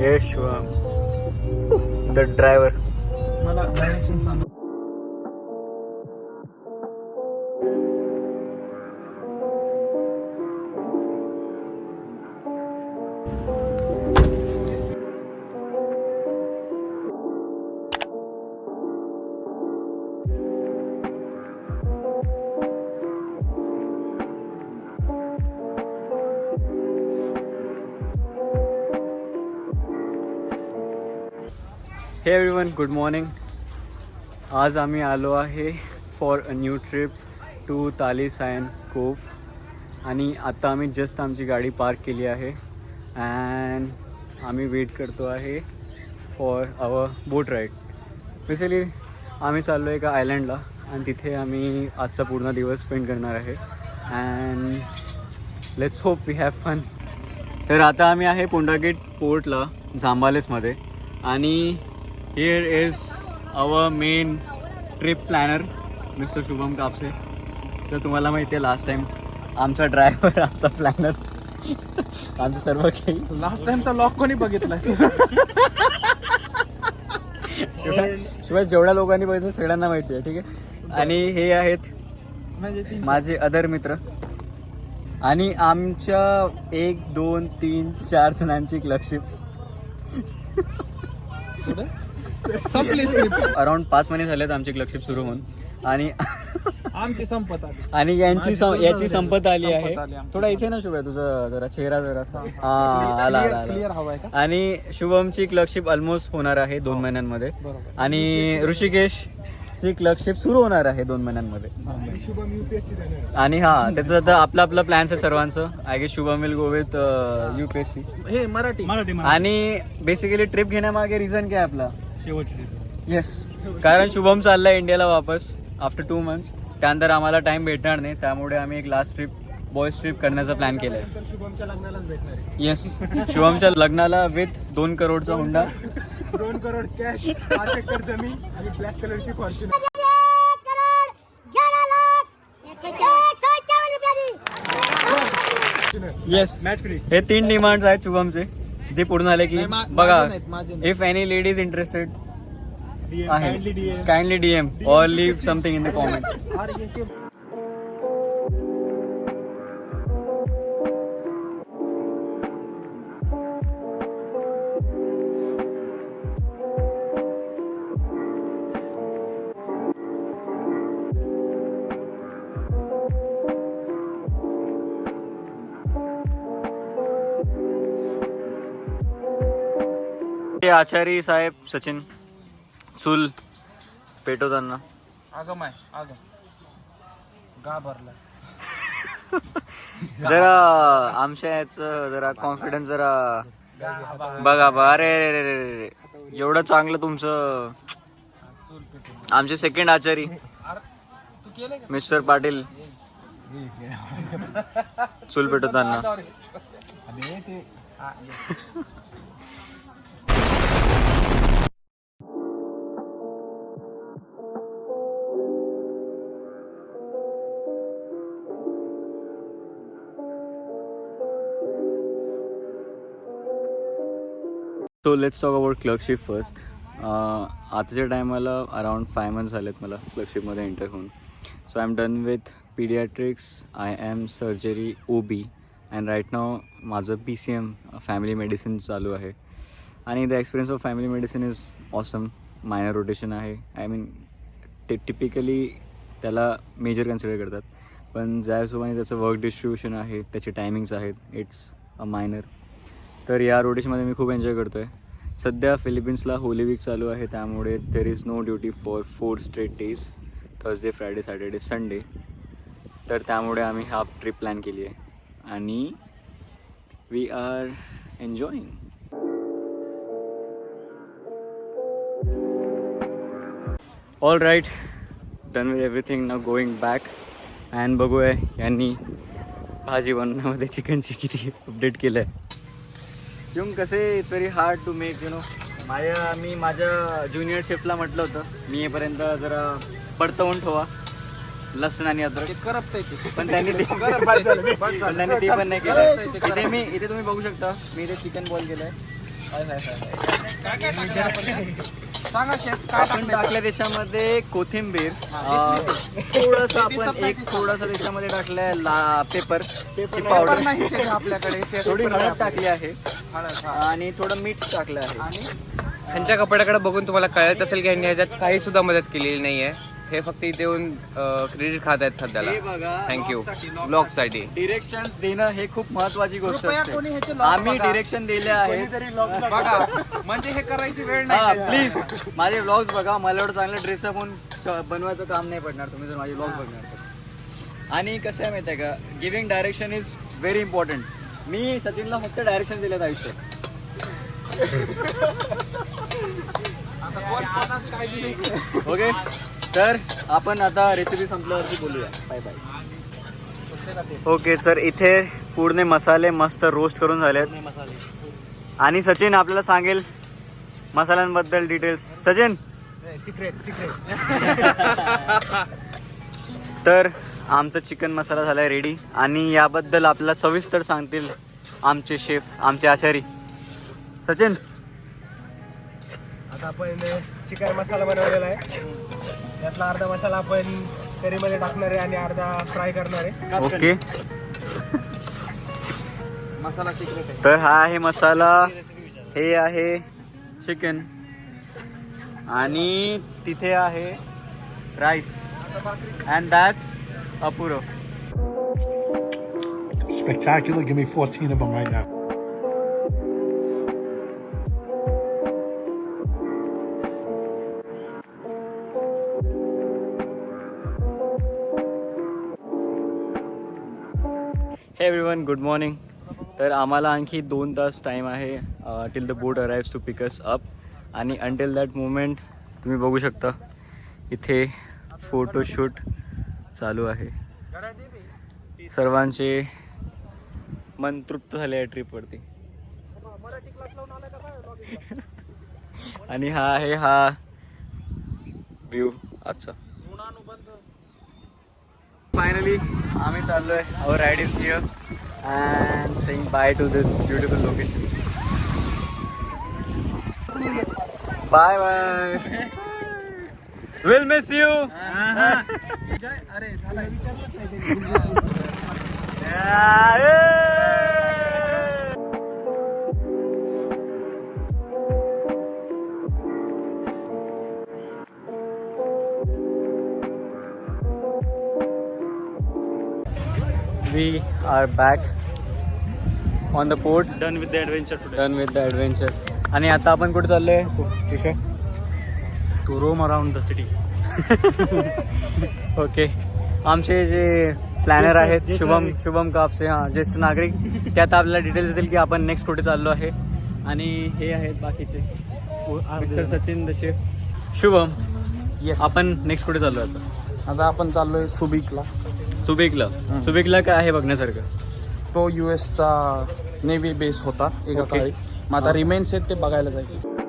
Yash the driver. मला direction सांग. हे एव्हरीवन, गुड मॉर्निंग. आज आम्ही आलो आहे for a new trip to Talisayan CoV. आणि आता आम्ही जस्ट आमची गाडी पार्क केली आहे अँड आम्ही वेट करतो आहे for our boat ride. Basically आम्ही चाललो आहे एका आयलँडला आणि तिथे आम्ही आजचा पूर्ण दिवस स्पेंड करणार आहे and let's hope we have fun. तर आता आम्ही आहे पुंडागेट पोर्टला, झांबालेसमध्ये. आणि here is our main trip planner mister Shubham Kapse. तर तुम्हाला माहिती आहे लास्ट टाइम आमचा ड्रायव्हर, आमचा प्लॅनर, आमचं सर्व काही. लास्ट टाइमचा लॉक कोणी बघितलाय? शिवाय जेवढ्या लोकांनी बघितलं सगळ्यांना माहिती आहे, ठीक आहे. आणि हे आहेत माझे अदर मित्र. आणि आमच्या 1 2 3 4 जणांची क्लर्कशिप. अराउंड 5 महिने झालेत आमची क्लर्कशिप सुरू होऊन. आणि आमची संपत आली. आणि याची संपत आली आहे. थोडा इथे ना शुभ, तुझा जरा चेहरा जरा आला क्लिअर हवाय का? आणि शुभमची क्लर्कशिप ऑलमोस्ट होणार आहे 2 महिन्यांमध्ये. आणि ऋषिकेशची क्लर्कशिप सुरू होणार आहे 2 महिन्यांमध्ये. आणि त्याचं आता आपला प्लॅन्स आहे सर्वांचं. I guess Shubham will go with UPSC. हे मराठी. आणि बेसिकली ट्रिप घेण्यामागे रिझन काय आपला? शेवटची. येस, कारण शुभम चाललाय इंडियाला वापस आफ्टर 2 months. त्यानंतर आम्हाला टाइम भेटणार नाही, त्यामुळे आम्ही एक लास्ट ट्रिप, बॉयज ट्रिप करण्याचा प्लॅन केलाय. शुभमच्या लग्नालाच भेटणार आहे. येस, शुभमच्या लग्नाला विथ 2 करोडचा हुंडा, 2 करोड कॅश, 5 एकर जमीन आणि ब्लॅक कलरची फॉर्च्युनर. येस, हे 3 डिमांड्स आहेत शुभमचे, जे पूर्ण झाले की बघा. If any lady is interested kindly DM or leave something in the comment. आचारी साहेब सचिन चूल पेटवताना घाबरला. जरा आमच्या याचं जरा कॉन्फिडन्स जरा बघा. अरे एवढं चांगलं तुमचं. आमचे सेकंड आचारी मिस्टर पाटील चूल पेटवताना. So let's talk about clerkship first. आताच्या टायमाला अराउंड 5 months झालेत मला क्लर्कशिपमध्ये एंटर होऊन. So I am done with pediatrics, IM surgery, OB and right now माझं PCM फॅमिली मेडिसिन चालू आहे. आणि the experience of family medicine is awesome. Minor rotation आहे. आय मीन टिपिकली त्याला मेजर कन्सिडर करतात, पण ज्या हिशोबाने त्याचं वर्क डिस्ट्रीब्युशन आहे, त्याचे टायमिंग्स आहेत, इट्स अ मायनर. तर या रोटेशनमध्ये मी खूप एन्जॉय करतो आहे. सध्या फिलिपिन्सला होली वीक चालू आहे, त्यामुळे there is no duty for 4 straight days, Thursday, Friday, Saturday, Sunday. तर त्यामुळे आम्ही हा ट्रिप प्लॅन केली आहे आणि we are enjoying. All right, done with everything. Now going back and बघूया यांनी भाजी बनवण्यामध्ये चिकनची किती अपडेट केलं आहे. क्यों कसे it's very hard to make मी माझ्या ज्युनियर शेफला म्हटलं होतं मी येईपर्यंत जरा परतवून ठेवा लसूण आणि अद्रक. पण त्यांनी ते पण नाही केलं. इथे तुम्ही बघू शकता मी इथे चिकन बॉईल केलं आहे सांगा शेफ काय आपण टाकल्या त्याच्यामध्ये कोथिंबीर, थोडंसं आपण थोडासा त्याच्यामध्ये टाकलंय पेपर पावडर नाही शेफ आपल्याकडे शेफ थोडी हळद टाकली आहे हळद आणि थोडं मीठ टाकलं आहे. आणि ह्यांच्या कपड्याकडे बघून तुम्हाला कळत असेल की ह्यांनी ह्याच्यात काही सुद्धा मदत केलेली नाहीये. हे फक्त इथे येऊन क्रेडिट खात आहेत सध्याला. हे बघा, थँक्यू ब्लॉग साठी. डिरेक्शन्स देणं हे खूप महत्वाची गोष्ट कृपया असते. कोणी ह्याचे log आम्ही बघा. डिरेक्शन दिले आहेत. कोणीतरी log बघा म्हणजे हे करायची वेळ नाही प्लीज माझे व्लॉग्स बघा. मला एवढं चांगलं ड्रेसअप होऊन बनवायचं काम नाही पडणार तुम्ही जर माझे व्लॉग बघणार तर. आणि कसं आहे माहिती आहे का, giving direction is very important. मी सचिनला फक्त डायरेक्शन दिलेत आयुष्यात. आता कोण कोणास काय दिली ओके, तर आपण आता रेसिपी संपल्यावरती बोलूया. Bye bye. ओके सर, इथे पूर्ण मसाले मस्त रोस्ट करून झालेत आणि सचिन आपल्याला सांगेल मसाल्यांबद्दल डिटेल्स. सचिन. सिक्रेट तर आमचा चिकन मसाला झाला आहे रेडी आणि याबद्दल आपल्याला सविस्तर सांगतील आमचे शेफ, आमचे आचारी. सचिन. आता आपण चिकन मसाला बनवलेला आहे. यातला अर्धा मसाला आपण करीमध्ये टाकणार आहे आणि अर्धा फ्राय करणार आहे. ओके, मसाला सिक्रेट आहे. तर हा आहे मसाला, हे आहे चिकन आणि तिथे आहे राईस अँड दॅट्स अपुरो. Spectacular. Give me 14 of them right now. Hey everyone, good morning. तर आम्हाला आणखी 2 तास टाईम आहे till the boat arrives to pick us up. आणि अंटिल दॅट मोमेंट तुम्ही बघू शकता इथे फोटोशूट चालू आहे. सर्वांचे मन तृप्त झाले आहे ट्रिपवरती. आणि हा आहे हा व्ह्यू आजचा. फायनली आम्ही चाललो आहे. Our ride is here and saying bye to this beautiful location. Bye bye, will miss you. अरे झाला विचारलंच नाही. We are back on the port. Done with the adventure today. Done with the adventure. आणि आता आपण कुठे चाललोय विषय? To roam around the city. Okay, आमचे जे प्लॅनर आहेत ज्येष्ठ शुभम नागरिक. शुभम कापसे, हां ज्येष्ठ नागरिक, ते आता आपल्याला डिटेल्स देतील की आपण नेक्स्ट कुठे चाललो आहे. आणि हे आहेत बाकीचे mister Sachin the chef, Shubham. Yes. आपण नेक्स्ट कुठे चाललो आता? आता आपण चाललोय सुबिकला. सुबिकला. सुबिकला काय आहे बघण्यासारखं? तो US चा नेव्ही बेस होता एका Okay. काळी. मग आता रिमेन्स आहेत ते बघायला जायचं.